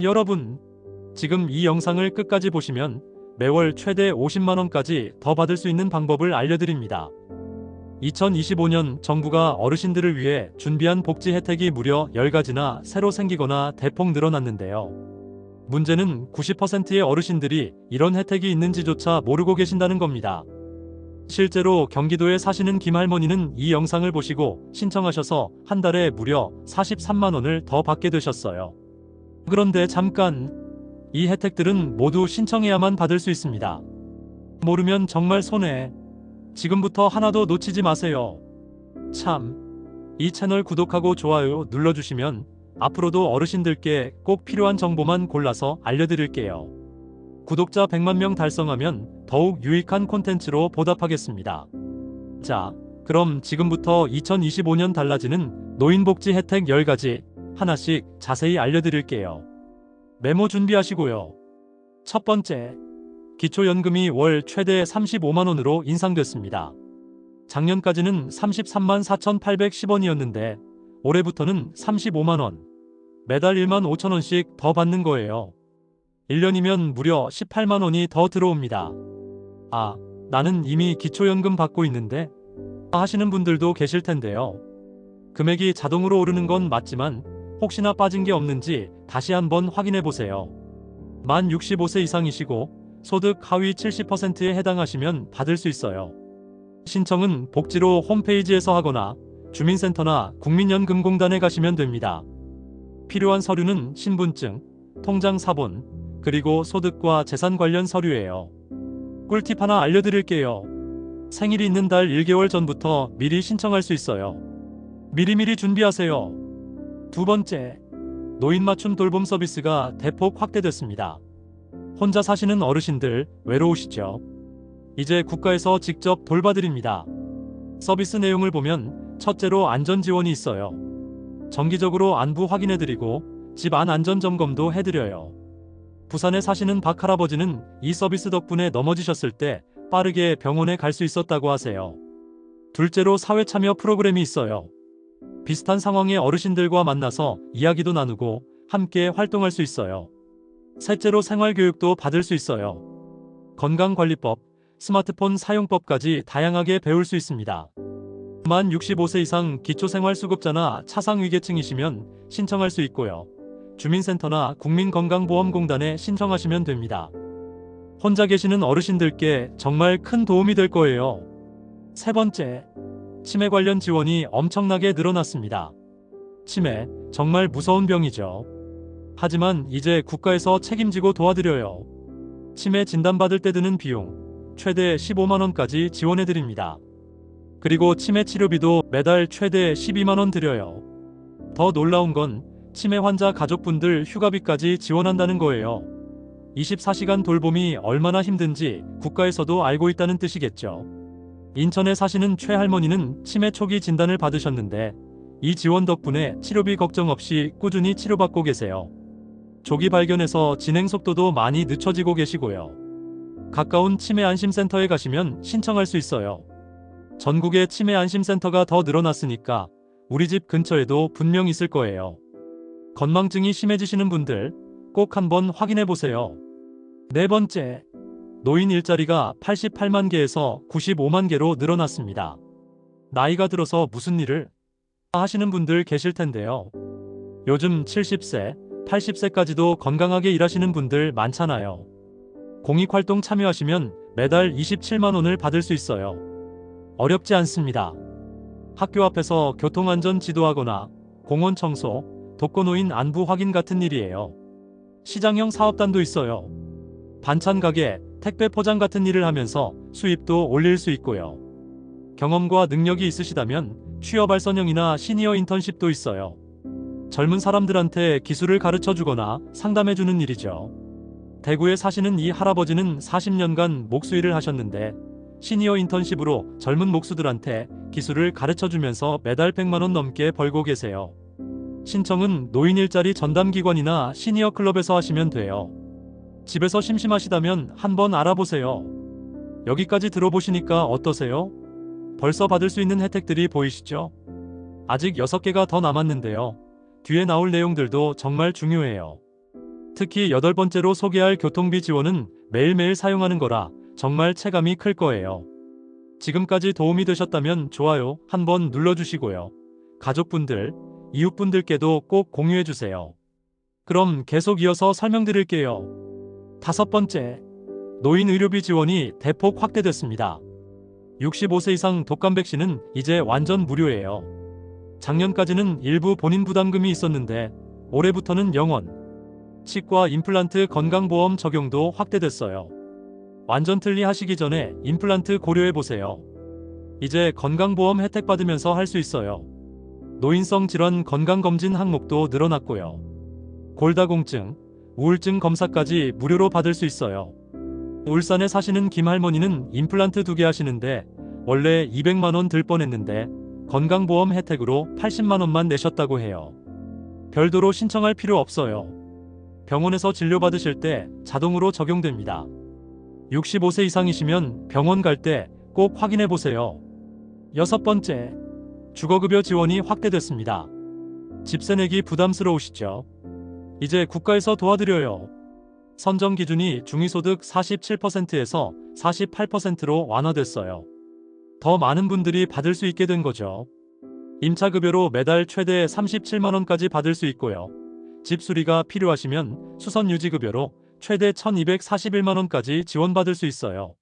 여러분, 지금 이 영상을 끝까지 보시면 매월 최대 50만원까지 더 받을 수 있는 방법을 알려드립니다. 2025년 정부가 어르신들을 위해 준비한 복지 혜택이 무려 10가지나 새로 생기거나 대폭 늘어났는데요. 문제는 90%의 어르신들이 이런 혜택이 있는지조차 모르고 계신다는 겁니다. 실제로 경기도에 사시는 김할머니는 이 영상을 보시고 신청하셔서 한 달에 무려 43만원을 더 받게 되셨어요. 그런데 잠깐, 이 혜택들은 모두 신청해야만 받을 수 있습니다. 모르면 정말 손해. 지금부터 하나도 놓치지 마세요. 참, 이 채널 구독하고 좋아요 눌러주시면 앞으로도 어르신들께 꼭 필요한 정보만 골라서 알려드릴게요. 구독자 100만 명 달성하면 더욱 유익한 콘텐츠로 보답하겠습니다. 자, 그럼 지금부터 2025년 달라지는 노인복지 혜택 10가지 하나씩 자세히 알려드릴게요. 메모 준비하시고요. 첫 번째, 기초연금이 월 최대 35만원으로 인상됐습니다. 작년까지는 33만 4,810원이었는데 올해부터는 35만원, 매달 1만 5천원씩 더 받는 거예요. 1년이면 무려 18만원이 더 들어옵니다. 아, 나는 이미 기초연금 받고 있는데? 하시는 분들도 계실 텐데요. 금액이 자동으로 오르는 건 맞지만 혹시나 빠진 게 없는지 다시 한번 확인해 보세요. 만 65세 이상이시고 소득 하위 70%에 해당하시면 받을 수 있어요. 신청은 복지로 홈페이지에서 하거나 주민센터나 국민연금공단에 가시면 됩니다. 필요한 서류는 신분증, 통장 사본, 그리고 소득과 재산 관련 서류예요. 꿀팁 하나 알려드릴게요. 생일이 있는 달 1개월 전부터 미리 신청할 수 있어요. 미리미리 준비하세요. 두 번째, 노인 맞춤 돌봄 서비스가 대폭 확대됐습니다. 혼자 사시는 어르신들 외로우시죠? 이제 국가에서 직접 돌봐드립니다. 서비스 내용을 보면 첫째로 안전지원이 있어요. 정기적으로 안부 확인해드리고 집 안 안전점검도 해드려요. 부산에 사시는 박 할아버지는 이 서비스 덕분에 넘어지셨을 때 빠르게 병원에 갈 수 있었다고 하세요. 둘째로 사회참여 프로그램이 있어요. 비슷한 상황의 어르신들과 만나서 이야기도 나누고 함께 활동할 수 있어요. 셋째로 생활교육도 받을 수 있어요. 건강관리법, 스마트폰 사용법까지 다양하게 배울 수 있습니다. 만 65세 이상 기초생활수급자나 차상위계층이시면 신청할 수 있고요. 주민센터나 국민건강보험공단에 신청하시면 됩니다. 혼자 계시는 어르신들께 정말 큰 도움이 될 거예요. 세 번째, 치매 관련 지원이 엄청나게 늘어났습니다. 치매, 정말 무서운 병이죠. 하지만 이제 국가에서 책임지고 도와드려요. 치매 진단받을 때 드는 비용, 최대 15만원까지 지원해드립니다. 그리고 치매 치료비도 매달 최대 12만원 드려요. 더 놀라운 건 치매 환자 가족분들 휴가비까지 지원한다는 거예요. 24시간 돌봄이 얼마나 힘든지 국가에서도 알고 있다는 뜻이겠죠. 인천에 사시는 최 할머니는 치매 초기 진단을 받으셨는데 이 지원 덕분에 치료비 걱정 없이 꾸준히 치료받고 계세요. 조기 발견해서 진행 속도도 많이 늦춰지고 계시고요. 가까운 치매 안심센터에 가시면 신청할 수 있어요. 전국에 치매 안심센터가 더 늘어났으니까 우리 집 근처에도 분명 있을 거예요. 건망증이 심해지시는 분들 꼭 한번 확인해 보세요. 네 번째, 노인 일자리가 88만 개에서 95만 개로 늘어났습니다. 나이가 들어서 무슨 일을 하시는 분들 계실 텐데요. 요즘 70세, 80세까지도 건강하게 일하시는 분들 많잖아요. 공익활동 참여하시면 매달 27만원을 받을 수 있어요. 어렵지 않습니다. 학교 앞에서 교통안전 지도하거나 공원 청소, 독거노인 안부 확인 같은 일이에요. 시장형 사업단도 있어요. 반찬 가게, 택배 포장 같은 일을 하면서 수입도 올릴 수 있고요. 경험과 능력이 있으시다면 취업 알선형이나 시니어 인턴십도 있어요. 젊은 사람들한테 기술을 가르쳐 주거나 상담해 주는 일이죠. 대구에 사시는 이 할아버지는 40년간 목수 일을 하셨는데 시니어 인턴십으로 젊은 목수들한테 기술을 가르쳐 주면서 매달 100만원 넘게 벌고 계세요. 신청은 노인 일자리 전담기관이나 시니어 클럽에서 하시면 돼요. 집에서 심심하시다면 한번 알아보세요. 여기까지 들어보시니까 어떠세요? 벌써 받을 수 있는 혜택들이 보이시죠? 아직 6개가 더 남았는데요. 뒤에 나올 내용들도 정말 중요해요. 특히 8번째로 소개할 교통비 지원은 매일매일 사용하는 거라 정말 체감이 클 거예요. 지금까지 도움이 되셨다면 좋아요 한번 눌러주시고요. 가족분들, 이웃분들께도 꼭 공유해주세요. 그럼 계속 이어서 설명드릴게요. 5번째, 노인 의료비 지원이 대폭 확대됐습니다. 65세 이상 독감 백신은 이제 완전 무료예요. 작년까지는 일부 본인 부담금이 있었는데 올해부터는 영원, 치과 임플란트 건강보험 적용도 확대됐어요. 완전 틀리 하시기 전에 임플란트 고려해보세요. 이제 건강보험 혜택 받으면서 할 수 있어요. 노인성 질환 건강검진 항목도 늘어났고요. 골다공증, 우울증 검사까지 무료로 받을 수 있어요. 울산에 사시는 김할머니는 임플란트 2개 하시는데 원래 200만원 들 뻔했는데 건강보험 혜택으로 80만원만 내셨다고 해요. 별도로 신청할 필요 없어요. 병원에서 진료받으실 때 자동으로 적용됩니다. 65세 이상이시면 병원 갈 때 꼭 확인해보세요. 6번째, 주거급여 지원이 확대됐습니다. 집세 내기 부담스러우시죠? 이제 국가에서 도와드려요. 선정 기준이 중위소득 47%에서 48%로 완화됐어요. 더 많은 분들이 받을 수 있게 된 거죠. 임차급여로 매달 최대 37만원까지 받을 수 있고요. 집 수리가 필요하시면 수선유지급여로 최대 1241만원까지 지원받을 수 있어요.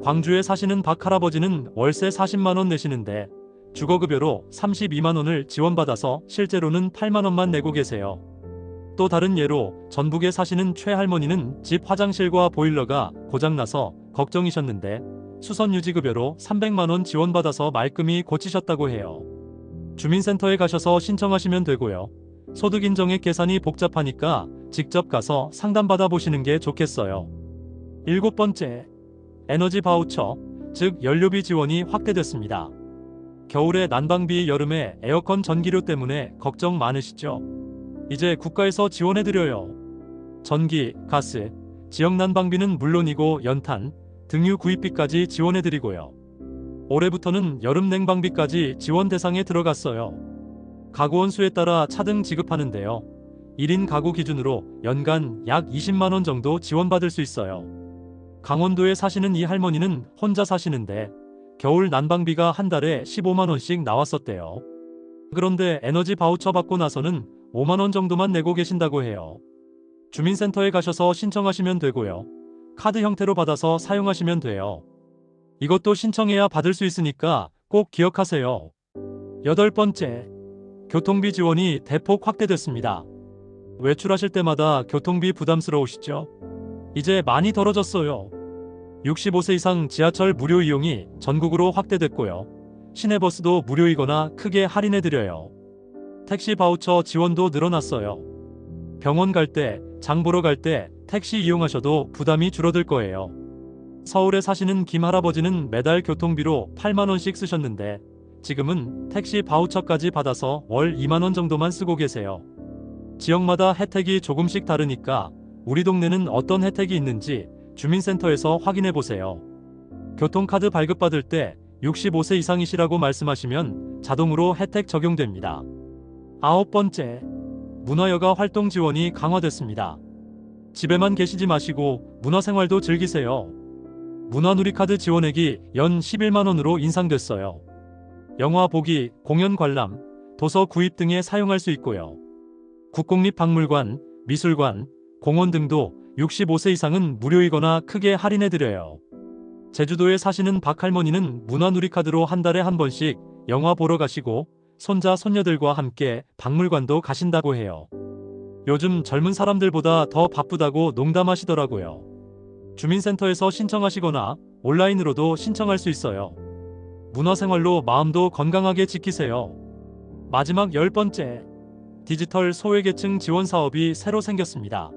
광주에 사시는 박 할아버지는 월세 40만원 내시는데 주거급여로 32만원을 지원받아서 실제로는 8만원만 내고 계세요. 또 다른 예로 전북에 사시는 최 할머니는 집 화장실과 보일러가 고장나서 걱정이셨는데 수선유지급여로 300만원 지원받아서 말끔히 고치셨다고 해요. 주민센터에 가셔서 신청하시면 되고요. 소득인정액 계산이 복잡하니까 직접 가서 상담받아 보시는 게 좋겠어요. 7번째, 에너지 바우처, 즉 연료비 지원이 확대됐습니다. 겨울에 난방비, 여름에 에어컨 전기료 때문에 걱정 많으시죠? 이제 국가에서 지원해드려요. 전기, 가스, 지역 난방비는 물론이고 연탄, 등유 구입비까지 지원해드리고요. 올해부터는 여름 냉방비까지 지원 대상에 들어갔어요. 가구원 수에 따라 차등 지급하는데요. 1인 가구 기준으로 연간 약 20만원 정도 지원받을 수 있어요. 강원도에 사시는 이 할머니는 혼자 사시는데 겨울 난방비가 한 달에 15만원씩 나왔었대요. 그런데 에너지 바우처 받고 나서는 5만원 정도만 내고 계신다고 해요. 주민센터에 가셔서 신청하시면 되고요. 카드 형태로 받아서 사용하시면 돼요. 이것도 신청해야 받을 수 있으니까 꼭 기억하세요. 8번째, 교통비 지원이 대폭 확대됐습니다. 외출하실 때마다 교통비 부담스러우시죠? 이제 많이 덜어졌어요. 65세 이상 지하철 무료 이용이 전국으로 확대됐고요. 시내버스도 무료이거나 크게 할인해드려요. 택시 바우처 지원도 늘어났어요. 병원 갈 때, 장 보러 갈 때 택시 이용하셔도 부담이 줄어들 거예요. 서울에 사시는 김 할아버지는 매달 교통비로 8만원씩 쓰셨는데 지금은 택시 바우처까지 받아서 월 2만원 정도만 쓰고 계세요. 지역마다 혜택이 조금씩 다르니까 우리 동네는 어떤 혜택이 있는지 주민센터에서 확인해 보세요. 교통카드 발급받을 때 65세 이상이시라고 말씀하시면 자동으로 혜택 적용됩니다. 9번째, 문화여가 활동 지원이 강화됐습니다. 집에만 계시지 마시고 문화생활도 즐기세요. 문화누리카드 지원액이 연 11만원으로 인상됐어요. 영화 보기, 공연 관람, 도서 구입 등에 사용할 수 있고요. 국공립박물관, 미술관, 공원 등도 65세 이상은 무료이거나 크게 할인해드려요. 제주도에 사시는 박 할머니는 문화누리카드로 한 달에 한 번씩 영화 보러 가시고 손자, 손녀들과 함께 박물관도 가신다고 해요. 요즘 젊은 사람들보다 더 바쁘다고 농담하시더라고요. 주민센터에서 신청하시거나 온라인으로도 신청할 수 있어요. 문화생활로 마음도 건강하게 지키세요. 마지막 10번째, 디지털 소외계층 지원 사업이 새로 생겼습니다.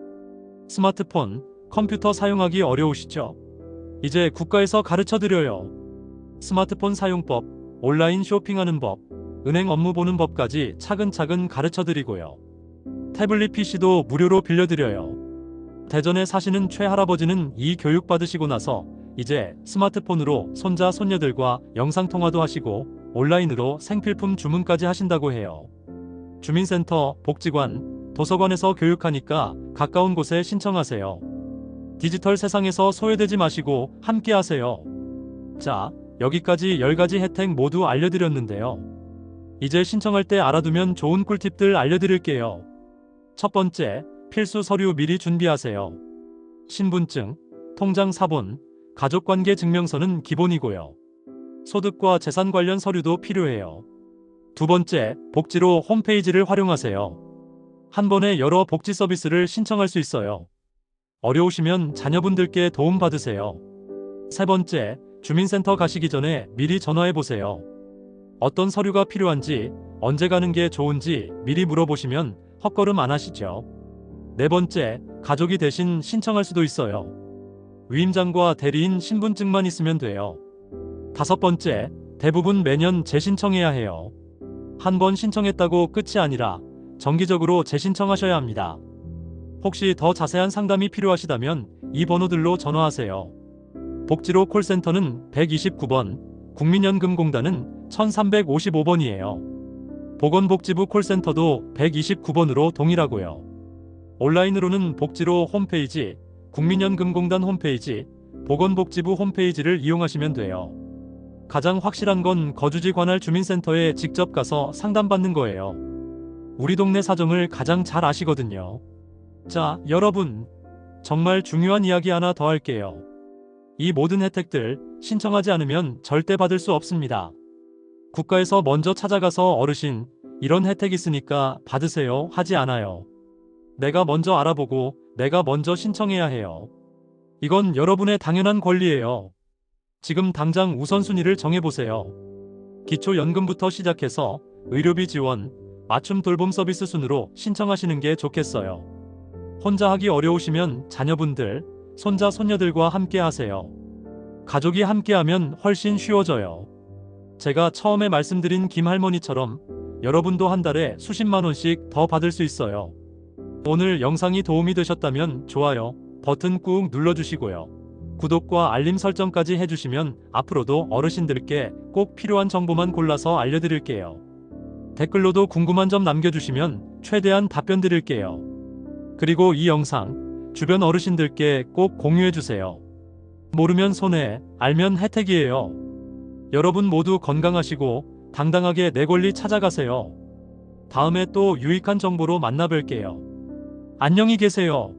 스마트폰, 컴퓨터 사용하기 어려우시죠? 이제 국가에서 가르쳐드려요. 스마트폰 사용법, 온라인 쇼핑하는 법, 은행 업무 보는 법까지 차근차근 가르쳐드리고요. 태블릿 PC도 무료로 빌려드려요. 대전에 사시는 최 할아버지는 이 교육 받으시고 나서 이제 스마트폰으로 손자, 손녀들과 영상통화도 하시고 온라인으로 생필품 주문까지 하신다고 해요. 주민센터, 복지관, 도서관에서 교육하니까 가까운 곳에 신청하세요. 디지털 세상에서 소외되지 마시고 함께 하세요. 자, 여기까지 10가지 혜택 모두 알려드렸는데요. 이제 신청할 때 알아두면 좋은 꿀팁들 알려드릴게요. 첫 번째, 필수 서류 미리 준비하세요. 신분증, 통장 사본, 가족관계 증명서는 기본이고요. 소득과 재산 관련 서류도 필요해요. 두 번째, 복지로 홈페이지를 활용하세요. 한 번에 여러 복지 서비스를 신청할 수 있어요. 어려우시면 자녀분들께 도움받으세요. 세 번째, 주민센터 가시기 전에 미리 전화해 보세요. 어떤 서류가 필요한지, 언제 가는 게 좋은지 미리 물어보시면 헛걸음 안 하시죠. 네 번째, 가족이 대신 신청할 수도 있어요. 위임장과 대리인 신분증만 있으면 돼요. 다섯 번째, 대부분 매년 재신청해야 해요. 한 번 신청했다고 끝이 아니라 정기적으로 재신청하셔야 합니다. 혹시 더 자세한 상담이 필요하시다면 이 번호들로 전화하세요. 복지로 콜센터는 129번, 국민연금공단은 1355번이에요. 보건복지부 콜센터도 129번으로 동일하고요. 온라인으로는 복지로 홈페이지, 국민연금공단 홈페이지, 보건복지부 홈페이지를 이용하시면 돼요. 가장 확실한 건 거주지 관할 주민센터에 직접 가서 상담받는 거예요. 우리 동네 사정을 가장 잘 아시거든요. 자, 여러분, 정말 중요한 이야기 하나 더 할게요. 이 모든 혜택들 신청하지 않으면 절대 받을 수 없습니다. 국가에서 먼저 찾아가서 어르신, 이런 혜택 있으니까 받으세요 하지 않아요. 내가 먼저 알아보고 내가 먼저 신청해야 해요. 이건 여러분의 당연한 권리예요. 지금 당장 우선순위를 정해보세요. 기초연금부터 시작해서 의료비 지원, 맞춤 돌봄 서비스 순으로 신청하시는 게 좋겠어요. 혼자 하기 어려우시면 자녀분들, 손자, 손녀들과 함께 하세요. 가족이 함께하면 훨씬 쉬워져요. 제가 처음에 말씀드린 김할머니처럼 여러분도 한 달에 수십만 원씩 더 받을 수 있어요. 오늘 영상이 도움이 되셨다면 좋아요 버튼 꾹 눌러주시고요. 구독과 알림 설정까지 해주시면 앞으로도 어르신들께 꼭 필요한 정보만 골라서 알려드릴게요. 댓글로도 궁금한 점 남겨주시면 최대한 답변 드릴게요. 그리고 이 영상 주변 어르신들께 꼭 공유해주세요. 모르면 손해, 알면 혜택이에요. 여러분 모두 건강하시고 당당하게 내 권리 찾아가세요. 다음에 또 유익한 정보로 만나뵐게요. 안녕히 계세요.